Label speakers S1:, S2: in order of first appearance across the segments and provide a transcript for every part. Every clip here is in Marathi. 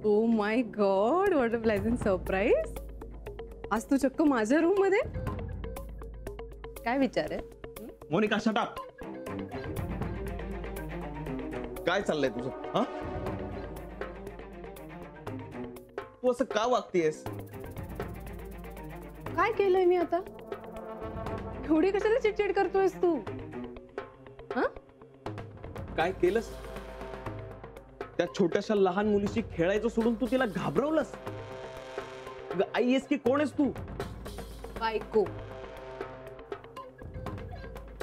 S1: O my god, what a pleasant surprise. आज तू चक्क माझ्या रूम मध्ये. काय विचार आहे?
S2: Monica shut up. काय चाललंय तुझं? हा, तू असं का वागतेस?
S1: काय केलंय मी आता? एवढी कशाला चिडचिड करतोयस तू? हा,
S2: काय केलंस? त्या छोट्याशा लहान मुलीशी खेळायचं सोडून तू तिला घाबरवलंस. आई आहेस की कोण आहेस तू?
S1: बायको.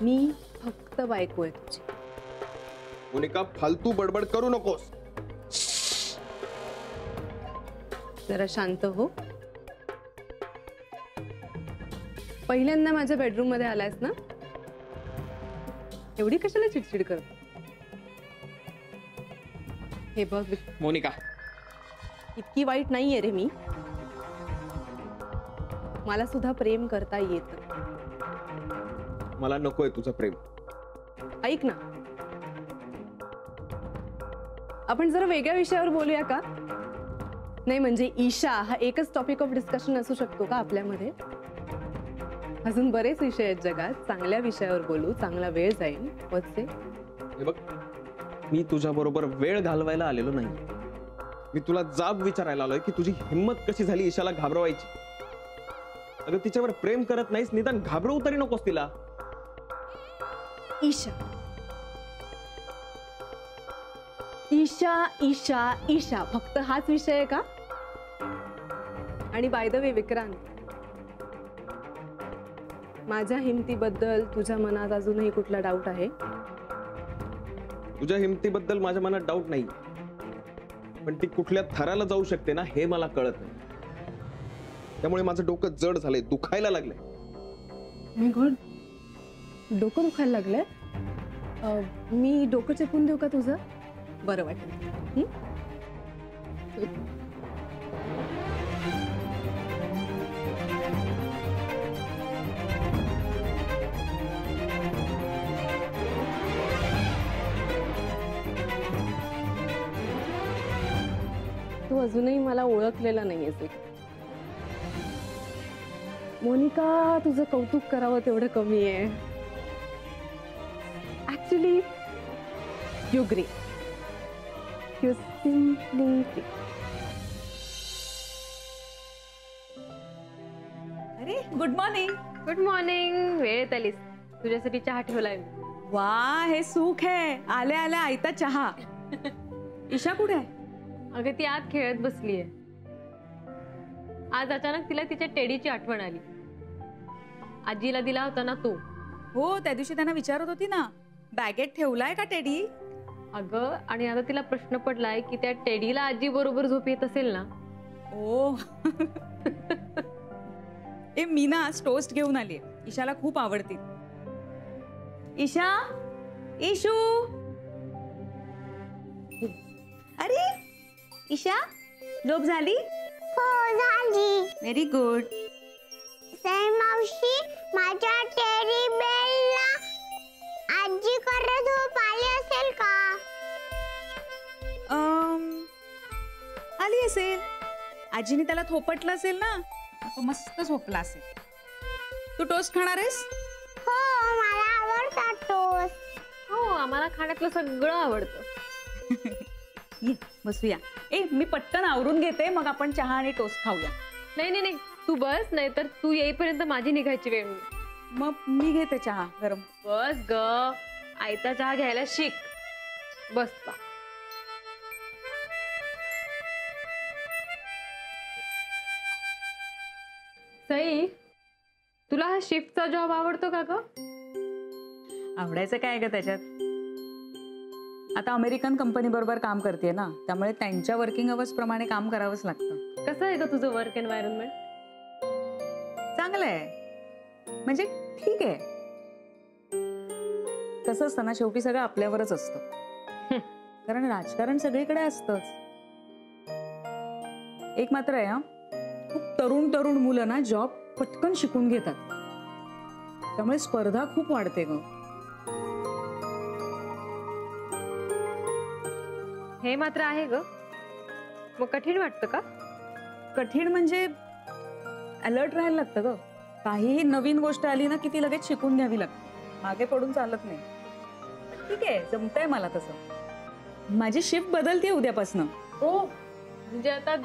S1: मी फक्त बायको आहे तुझी.
S2: मोनिका फालतू बडबड करू नकोस.
S1: जरा शांत हो. पहिल्यांदा माझ्या बेडरूम मध्ये आलायस ना, एवढी कशाला चिडचिड करतो? हे बघ
S2: मोनिका,
S1: इतकी वाईट नाहीये रे मी. मला सुद्धा प्रेम करता येतं.
S2: मला नकोय तुझं प्रेम.
S1: ऐक ना, आपण जरा वेगळ्या विषयावर बोलूया का? नाही म्हणजे ईशा हा एकच टॉपिक ऑफ डिस्कशन असू शकतो का आपल्यामध्ये? अजून बरेच विषय आहेत जगात. चांगल्या विषयावर बोलू, चांगला वेळ जाईल.
S2: हे बघ, मी तुझ्या बरोबर वेळ घालवायला आलेलो नाही. मी तुला जाब विचारायला आलोय की तुझी हिम्मत कशी झाली ईशाला घाबरवायची. अगं तिच्यावर प्रेम करत नाहीस, निदान घाबरवू तरी नकोस तिला.
S1: ईशा ईशा ईशा ईशा, फक्त हाच विषय आहे का? आणि बाय द वे विक्रांत, माझ्या हिमतीबद्दल तुझ्या मनात अजूनही कुठला डाऊट आहे?
S2: तुझ्या हिमतीबद्दल माझ्या मनात डाऊट नाही, पण ती कुठल्या थराला जाऊ शकते ना हे मला कळत नाही. त्यामुळे माझं डोकं जड झालंय, दुखायला लागलंय.
S1: माय गॉड, डोकं दुखायला लागलंय? मी डोकं चेपून देऊ का तुझं? बरं वाटेल. तू अजूनही मला ओळखलेला नाहीयेस. मोनिका, तुझं कौतुक करावं तेवढं कमी आहे. Actually you great. You simply great.
S3: अरे गुड मॉर्निंग.
S1: Good morning. वेळेत आलीस. तुझ्यासाठी चहा ठेवलाय.
S3: वा, हे सुख आहे. आल्या आल्या आयता चहा. ईशा कुठे आहे?
S4: अगं ती आत खेळत बसलीये. आज अचानक तिला तिच्या टेडीची आठवण आली. आजीला दिला होता ना तो.
S3: हो, त्या दिवशी त्यांना विचारत होती ना, बॅगेत ठेवलाय का टेडी?
S4: अगं, आणि आता तिला प्रश्न पडलाय की त्या टेडीला आजी बरोबर झोप येत असेल ना.
S3: ओ ए, मी ना आज टोस्ट घेऊन आली. ईशाला खूप आवडतील. ईशा, ईशू. अरे ईशा, झोप झाली?
S5: हो झाली.
S3: Very good.
S5: मावशी, माझ्या टेडी बेलला आजी करत झोप आली असेल का?
S3: आली असेल. आजीने त्याला थोपटलं असेल ना, तो मस्त झोपला असेल. तू टोस्ट खाणार आहेस?
S5: हो, मला आवडतात टोस्ट.
S4: हो, आम्हाला खाण्यातलं सगळं आवडतं.
S3: ये बसूया. ए, मी पटकन आवरून घेते, मग आपण चहा आणि टोस्ट खाऊया.
S4: नाही नाही नाही, तू बस, नाही तर तू येईपर्यंत माझी निघायची वेळ होईल.
S3: मग मी घेते चहा गरम.
S4: बस ग, आयता चहा घ्यायला शिक. बस पा. सई, तुला हा शिफ्टचा जॉब आवडतो का ग?
S3: आवडायचं काय ग त्याच्यात? आता अमेरिकन कंपनी बरोबर काम करते ना, त्यामुळे त्यांच्या वर्किंग अवर्स प्रमाणे काम करावंच लागतं.
S4: कसं आहे ग तुझं वर्क एन्व्हायरमेंट?
S3: चांगलं आहे, म्हणजे ठीक आहे. कसं असतं ना, शेवटी सगळं आपल्यावरच असतं. कारण राजकारण सगळीकडे असतंच. एक मात्र आहे, हा, खूप तरुण मुलं ना जॉब पटकन शिकून घेतात, त्यामुळे स्पर्धा खूप वाढते ग.
S4: हे मात्र आहे ग. मग कठीण वाटतं का?
S3: कठीण म्हणजे अलर्ट राहायला लागतं ग. काहीही नवीन गोष्ट आली ना की ती लगेच शिकून घ्यावी लागते. मागे पडून चालत नाही. पण ठीक आहे, जमतंय मला तसं. माझी शिफ्ट बदलते उद्यापासनं.
S4: हो, म्हणजे आता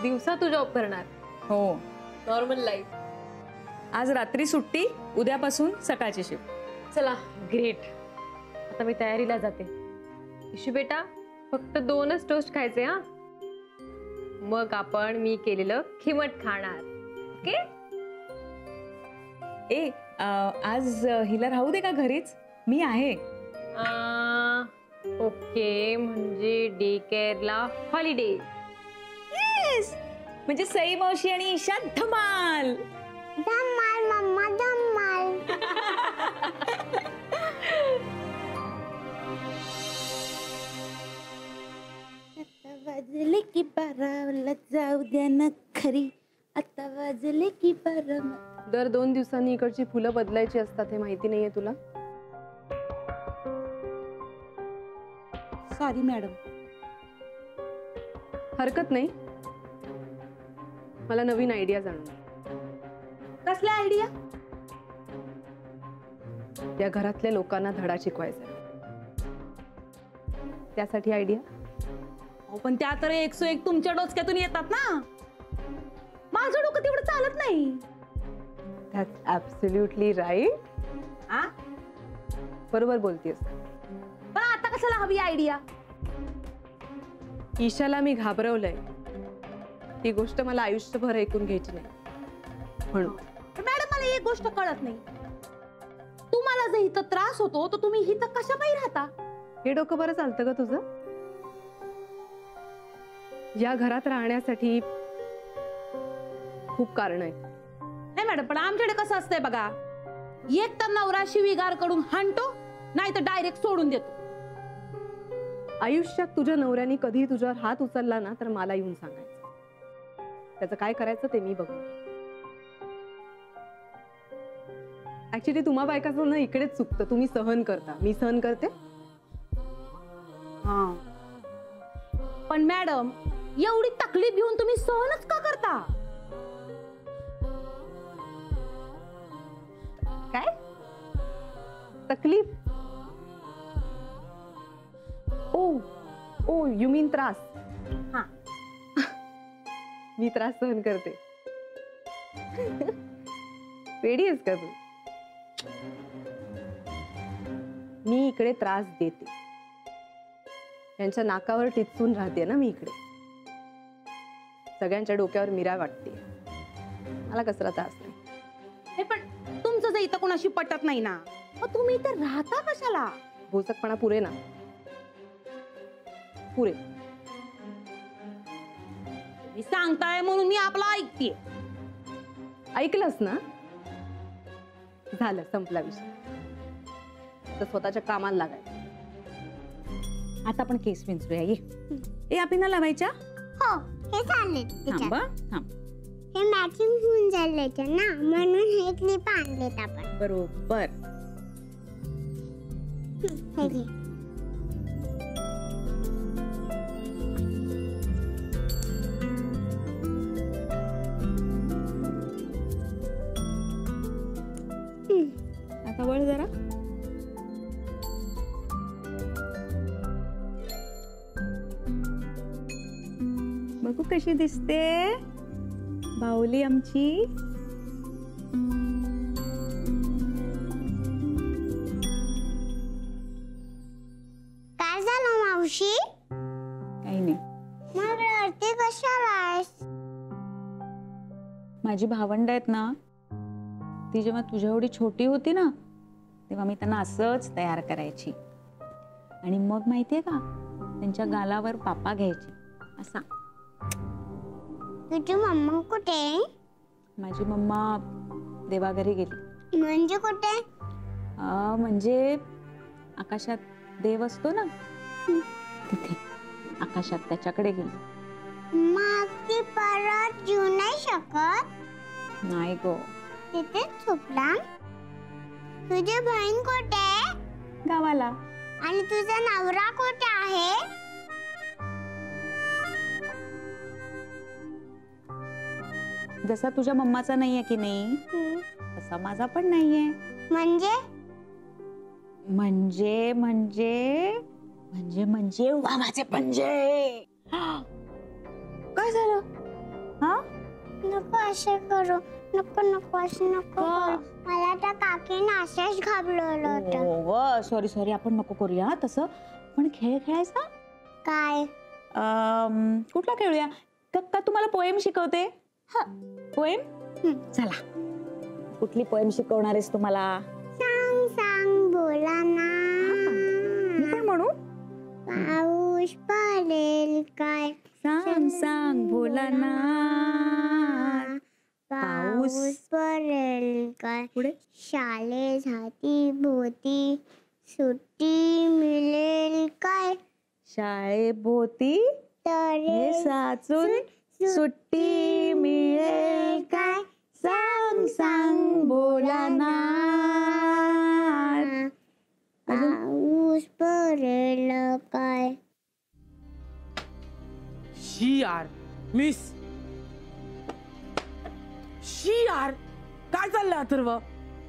S4: दिवसा तू जॉब करणार?
S3: हो,
S4: नॉर्मल लाईफ.
S3: आज रात्री सुट्टी, उद्यापासून सकाळची शिफ्ट.
S4: चला, ग्रेट. आता मी तयारीला जाते. इशू बेटा, फक्त 2च टोस्ट खायचे हा. मग आपण मी केलेलं खिमट खाणार. ओके?
S3: आज हिला राहू दे का घरीच? मी आहे.
S4: ओके, म्हणजे डे केअरला हॉलिडे.
S3: येस, म्हणजे सई मावशी आणि ईशा धमाल.
S5: धम्माल मम्मा धम्माल.
S6: आता वाजले की 12 जाऊ द्या ना खरी. आता वाजले की 12.
S1: दर 2 दिवसांनी इकडची फुलं बदलायची असतात, हे माहिती नाहीये तुला?
S6: Sorry madam.
S1: हरकत नाही, मला नवीन आयडिया जाणून.
S6: कसल्या आयडिया?
S1: या घरातल्या लोकांना धडा शिकवायचा, त्यासाठी आयडिया.
S6: पण त्या तर 101 तुमच्या डोसक्यातून येतात ना. माझं डोकं तेवढं चालत नाही.
S1: That's absolutely right.
S6: आ?
S1: बरोबर बोलतेस.
S6: पण आता कशाला हवी आयडिया?
S1: ईशाला मी घाबरवलंय. ही गोष्ट मला आयुष्यभर ऐकून घ्यायची नाही म्हणून.
S6: मॅडम, मला एक गोष्ट कळत नाही. तुम्हाला जर इथं त्रास होतो तर तुम्ही इथं कशा पायी राहता?
S1: हे डोकं बरं चालतं का तुझं? या घरात राहण्यासाठी खूप कारण आहेत.
S6: नाही मॅडम, पण आमच्याकडे कसं असतंय बघा. एक तर नवरा शिवीगार कडून हाणतो, नाही तर डायरेक्ट सोडून देतो.
S1: आयुष्यात तुझ्या नवऱ्याने कधी तुझ्यावर हात उचलला ना तर मला येऊन सांगायचं. त्याचं काय करायचं ते मी बघून. ऍक्च्युली तुम्हा बायकाचं ना इकडेच चुकतं. तुम्ही सहन करता, मी सहन करते.
S6: हा, पण मॅडम, एवढी तकलीफ घेऊन तुम्ही सहनच का करता?
S1: काय तकलीफ? ओ यू मीन त्रास.
S6: हा,
S1: मी त्रास सहन करते. वेडी आहेस का तू? मी इकडे त्रास देते. यांच्या नाकावर टिचून राहते ना मी इकडे. सगळ्यांच्या डोक्यावर मिरा वाटते. मला कसला त्रास नाही.
S6: हे पण तुमचं जर इथं कोणाशी पटत नाही ना, मग तुम्ही इथं राहता कशाला?
S1: भोसकपणा पुरे ना, पुरे.
S6: मी सांगताय म्हणून मी आपलं ऐकते.
S1: ऐकलंस ना? झालं, संपला विषय. तर स्वतःच्या कामाला लागायचं.
S3: आता आपण केस विंचरूया. ये आपल्याला लावायच्या.
S5: हो, हे चालेल.
S3: थांब थांब.
S5: हे मॅचिंग होऊन जायचं ना, म्हणून हे क्लिप आणलेत आपण.
S3: बरोबर.
S5: हे घे.
S3: आता वळ जरा. बघू कशी दिसते बाहुली आमची.
S5: काय झालं मावशी?
S3: काही नाही.
S5: मग रडते कशाला आहेस?
S3: माझी भावंड आहेत ना, ती जेव्हा तुझ्या एवढी छोटी होती ना, तेव्हा मी त्यांना असंच तयार करायची. आणि मग माहितीये का, त्यांच्या गालावर पापा घ्यायची असा.
S5: तुझी मम्मा कुठे?
S3: माझी मम्मा देवाघरी गेली.
S5: म्हणजे कुठे?
S3: म्हणजे आकाशात देव असतो ना, तिथे आकाशात त्याच्याकडे गेली.
S5: मग ती परत येऊ नाही शकत?
S3: नाही गो,
S5: तिथेच झोपला. तुझी बहीण कुठे?
S3: गावाला.
S5: आणि तुझा नवरा कुठे आहे?
S3: जसा तुझ्या मम्माचा नाहीये की नाही तसा माझा पण नाहीये.
S5: म्हणजे
S3: म्हणजे म्हणजे म्हणजे म्हणजे वामाचे पंजे. काय झालं? हा
S5: नको असं करू, नको नको असं नको करू. मला त्या काकीने असेच घाबरवलं होतं.
S3: सॉरी सॉरी, आपण नको करूया तसं. पण खेळ खेळायचा
S5: काय?
S3: कुठला खेळूया? का तुम्हाला पोएम शिकवते? पोएम? चला, कुठली पोएम शिकवणार आहेस तुम्हाला?
S5: सांग सांग बोला ना.
S3: मी पण म्हणू?
S5: पाऊस पडेल काय?
S3: सांग सांग बोला ना.
S5: पाऊस पडेल काय?
S3: पुढे
S5: शाळेसाठी भोवती सुट्टी मिळेल काय?
S3: शाळेभोवती
S5: तरे
S3: साचून सुट्टी मिळेल काय? सांग सांग बोला ना.
S5: पाऊस पडेल काय?
S7: शी यार मिस. शी यार, काय चाललंय अथर्व?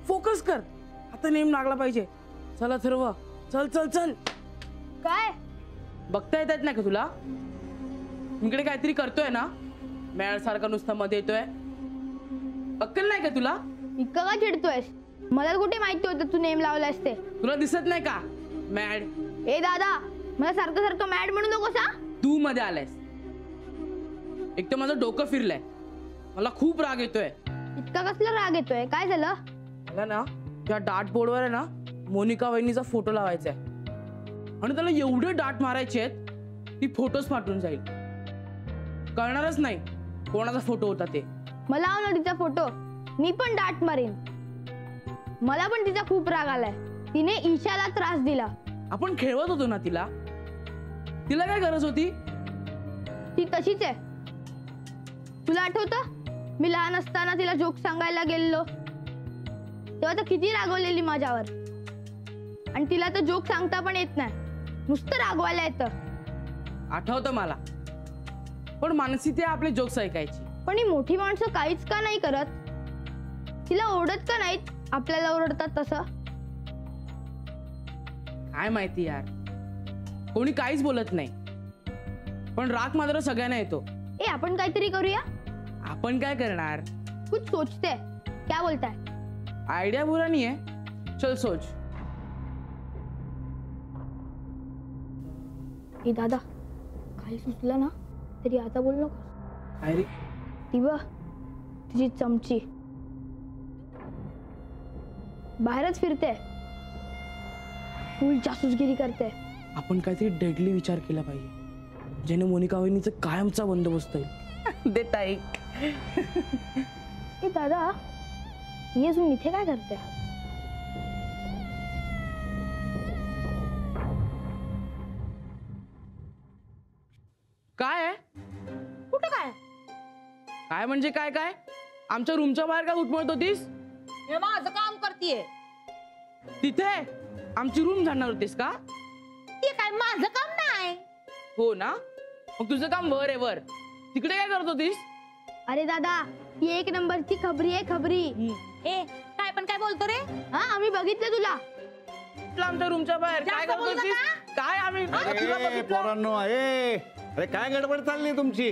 S7: फोकस कर, आता नेम लागला पाहिजे. चल अथर्व, चल चल चल.
S4: काय
S7: बघता येत नाही का तुला? इकडे काहीतरी करतोय ना, मॅड सारखा नुसता मध्ये येतोय. अक्कल नाही का तुला?
S8: इतकं का चिडतोयस? मला कुठे माहिती होतं तू नेम लावलास ते.
S7: तुला दिसत नाही का मॅड?
S8: ए दादा, मला सारखं सारखं मॅड म्हणू नकोस हा.
S7: तू मध्ये आलायस. एक तर माझं डोकं फिरलंय, मला खूप राग येतोय.
S8: इतका कसला राग येतोय? काय झालं?
S7: मला ना त्या डार्ट बोर्डवर आहे ना मोनिका वहिनीचा फोटो लावायचा आहे आणि त्याला एवढे डाट मारायचे आहेत ती फोटोच फाटून जाईल. कळणारच नाही कोणाचा फोटो होता ते.
S8: मला आव ना तिचा फोटो, मी पण डाट मारीन. मला पण तिचा खूप राग आलाय. तिने ईशाला त्रास दिला.
S7: आपण खेळवत होतो ना तिला. तिला काय गरज होती?
S8: ती तशीच आहे. तुला आठवतं मी लहान असताना तिला जोक सांगायला गेलेलो तेव्हा तर किती रागवलेली माझ्यावर. आणि तिला तर जोक सांगता पण येत नाही, नुसतं रागवायला येतं.
S7: आठवतं मला, पण मानसी ते आपले जोक्स ऐकायची.
S8: पण ही मोठी माणसं काहीच का नाही करत? तिला ओरडत का नाहीत आपल्याला ओरडतात तसं?
S7: काय माहिती यार, कोणी काहीच बोलत नाही, पण राग मात्र सगळ्यांना येतो.
S8: ए आपण काहीतरी करूया.
S7: आपण काय करणार?
S8: कुछ सोचते, क्या बोलताय?
S7: आयडिया बुरा नहीं है, चल सोच.
S8: ए दादा, काही सुचलं ना तरी आता बोल नको.
S7: अरे
S8: ती बघ, तिची चमची बाहेरच फिरते, फुल जासूसगिरी करते.
S7: आपण काहीतरी डेडली विचार केला पाहिजे, ज्याने मोनिका वहिनीचा कायमचा बंदोबस्त होईल. देता येईल.
S8: ए दादा, ही अजून इथे काय करते?
S7: काय आहे?
S8: कुठं काय?
S7: काय म्हणजे काय? काय आमच्या रूमच्या बाहेर काय उठमळत होतीस?
S3: हे माझं काम करतीये.
S7: तिथे आमची रूम जाणार होतीस का?
S3: ते काय माझं काम नाही.
S7: हो ना, मग तुझं काम वर आहे वर. तिकडे काय करत होतीस?
S8: अरे दादा, ही एक नंबरची खबरी आहे, खबरी.
S3: ए काय पण काय बोलतो रे?
S8: हा, आम्ही बघितलं तुला.
S7: आमच्या रूमच्या बाहेर काय करत होतीस? काय आम्ही
S9: पोरांनो आहे. अरे काय गडबड चालली तुमची?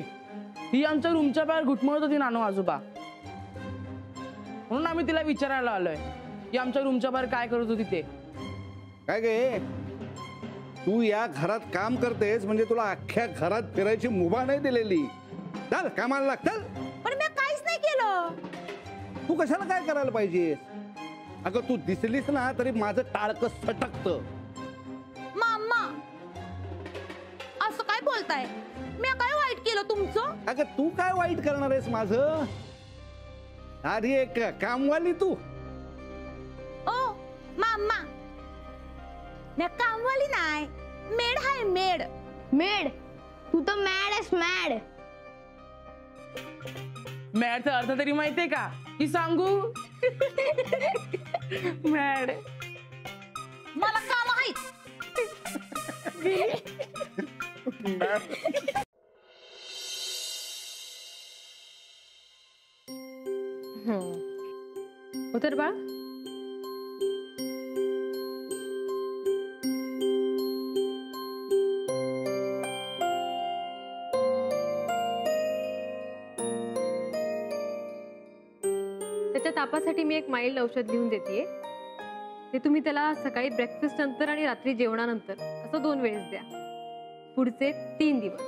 S7: ही आमच्या रूमच्या बाहेर घुटमळत होती नानू आजोबा, म्हणून आम्ही तिला विचारायला आलोय की आमच्या रूमच्या बाहेर काय करत होती ते.
S9: काय गे, तू या घरात काम करतेस म्हणजे तुला अख्ख्या घरात फिरायची मुभा नाही दिलेली. चल कामाला लाग. चल.
S3: पण मी काहीच नाही केलं.
S9: तू कशाला काय करायला पाहिजे? अगं तू दिसलीस ना तरी माझं टाळकं सटकत.
S3: मामा असं काय बोलताय? मी काय वाईट केलं तुमचं?
S9: अगं तू काय वाईट करणार आहेस माझं? अरे एक कामवाली तू.
S3: ओ मामा, मी कामवाली नाही, मेड हाय मेड.
S8: मेड? तू तर मॅड आहेस, मॅड.
S7: मॅडचा अर्थ तरी माहितीये का? की सांगू? मॅड
S3: मला काम आहेत.
S4: उतर बाळ. त्याच्या तापासाठी मी एक माइल्ड औषध लिहून देते. ते तुम्ही त्याला सकाळी ब्रेकफास्ट नंतर आणि रात्री जेवणानंतर असं 2 वेळेस द्या पुढचे 3 दिवस.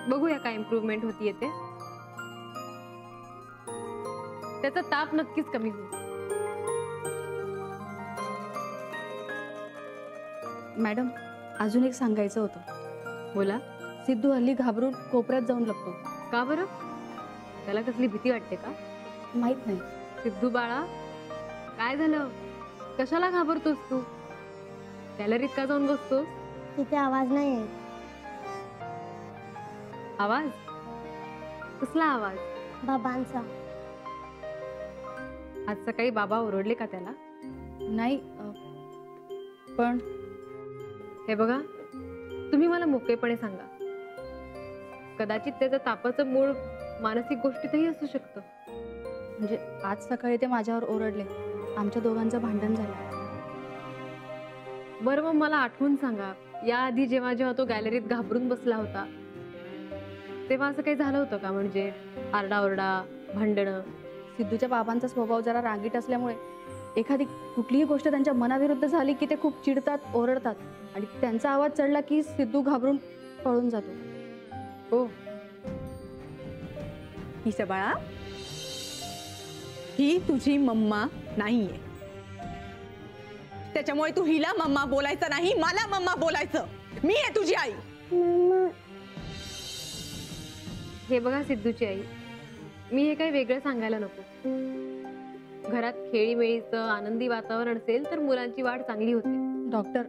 S4: बघूया काय इम्प्रूव्हमेंट होतीये ते. त्याचा ताप नक्कीच कमी होईल.
S3: मॅडम, अजून एक सांगायचं होतं.
S4: बोला.
S3: सिद्धू हल्ली घाबरून कोपऱ्यात जाऊन लपतो.
S4: का बरं? त्याला कसली भीती वाटते का?
S3: माहित नाही.
S4: सिद्धू बाळा, काय झालं? कशाला घाबरतोस तू? गॅलरीत का जाऊन बसतोस?
S5: तिथे आवाज नाही येत.
S4: आवाज? कसला आवाज?
S5: बाबांचा.
S4: आज सकाळी बाबा ओरडले का त्याला?
S3: नाही, पण
S4: हे बघा, तुम्ही मला मोकळेपणे सांगा. कदाचित त्याचं तापाचं मूळ मानसिक गोष्टीतही असू शकतं.
S3: म्हणजे आज सकाळी ते माझ्यावर ओरडले. आमच्या दोघांचं भांडण झालं.
S4: बरं, मग मला आठवून सांगा, याआधी जेव्हा जेव्हा तो गॅलरीत घाबरून बसला होता तेव्हा असं काही झालं होतं का? म्हणजे आरडाओरडा, भांडणं?
S3: सिद्धूच्या बाबांचा स्वभाव जरा रागीट असल्यामुळे एखादी कुठलीही गोष्ट त्यांच्या मनाविरुद्ध झाली की ते खूप चिडतात, ओरडतात आणि त्यांचा आवाज चढला की सिद्धू घाबरून पळून जातो.
S4: हो.
S1: ईशा बाळा, ही तुझी मम्मा नाहीये. त्याच्यामुळे तू हिला मम्मा बोलायचं नाही, मला मम्मा बोलायचं. मी आहे तुझी आई.
S4: हे बघा सिद्धूची आई, मी हे काही वेगळं सांगायला नको. घरात खेळीमेळीचं आनंदी वातावरण असेल तर मुलांची वाढ चांगली होते.
S3: डॉक्टर,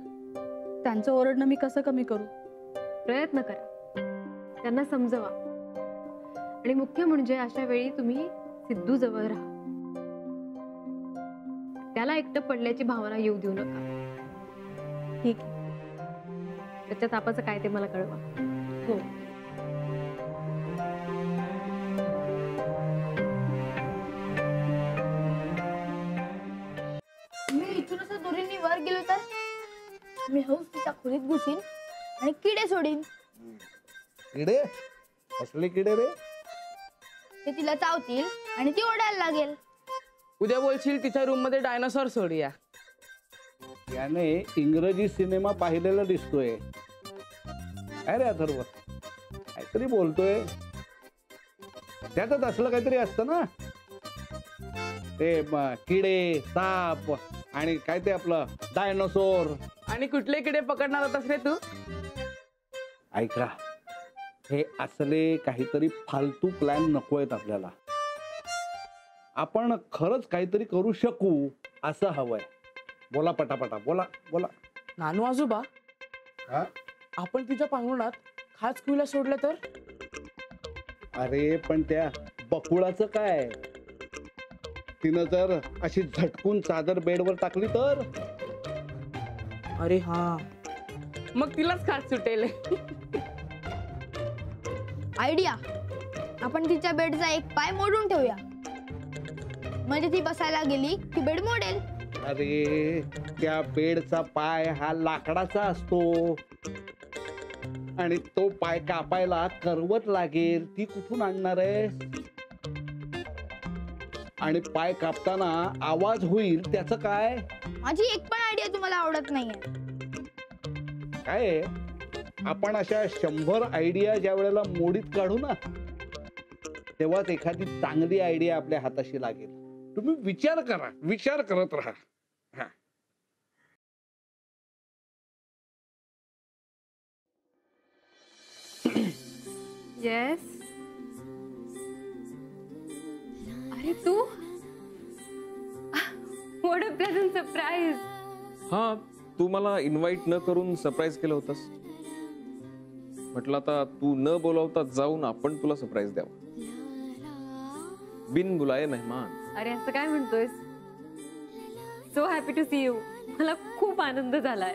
S3: त्यांचं ओरडणं मी कसं कमी करू?
S4: प्रयत्न करा, त्यांना समजवा. आणि मुख्य म्हणजे अशा वेळी तुम्ही सिद्धू जवळ राहा. त्याला एकटं पडल्याची भावना येऊ देऊ नका.
S3: ठीक.
S4: त्याच्या तापाचं काय ते मला कळवा.
S3: हो.
S8: मी इथून असं दोरींनी वर गेलो तर मी हौस तिच्या खोलीत घुसीन आणि किडे सोडीन.
S9: किडे? असले किडे रे?
S8: ते तिला चावतील आणि ती ओढायला लागेल.
S7: उद्या बोलशील तिच्या रूम मध्ये डायनासॉर सोडूया.
S9: याने इंग्रजी सिनेमा पाहिलेला दिसतोय. अरे अथर्व, काहीतरी बोलतोय. त्यातच असलं काहीतरी असतं ना. ते किडे, साप आणि काय ते आपलं डायनासोर.
S7: आणि कुठले किडे पकडणार होतास रे तू?
S9: ऐका, हे असले काहीतरी फालतू प्लॅन नकोयत आपल्याला. आपण खरंच काहीतरी करू शकू असं हवंय. बोला पटापटा, बोला बोला.
S7: नानू आजोबा,
S9: हा?
S7: आपण तिच्या पांघरुणात खास कुईला सोडलं तर?
S9: अरे पण त्या बकुळाचं काय? तिनं जर अशी झटकून चादर बेडवर टाकली तर?
S7: अरे हा, मग तिलाच खास सुटेल.
S8: आयडिया, आपण तिच्या बेडचा एक पाय मोडून ठेवूया. म्हणजे ती बसायला गेली की बेड मोडेल.
S9: अरे त्या बेडचा पाय हा लाकडाचा असतो आणि तो पाय कापायला करवत लागेल. ती कुठून आणणार आहे? आणि पाय कापताना आवाज होईल त्याचं काय?
S8: माझी एक पण आयडिया तुम्हाला आवडत नाहीये.
S9: काय आपण अशा 100 आयडिया ज्या वेळेला मोडीत काढू ना तेव्हाच एखादी चांगली आयडिया आपल्या हाताशी लागेल. तुम्ही विचार करा, विचार करत राहा.
S4: येस. अरे तू, व्हॉट अ प्लेझंट सरप्राईज.
S2: हा, तू मला इन्व्हाइट न करून सरप्राईज केलं होतंस. म्हटलं आता तू न बोलावता जाऊन आपण तुला सरप्राईज द्यावं. बिन बुलाये मेहमान.
S4: अरे असं काय म्हणतोयस? So happy to see you. मला खूप आनंद झालाय.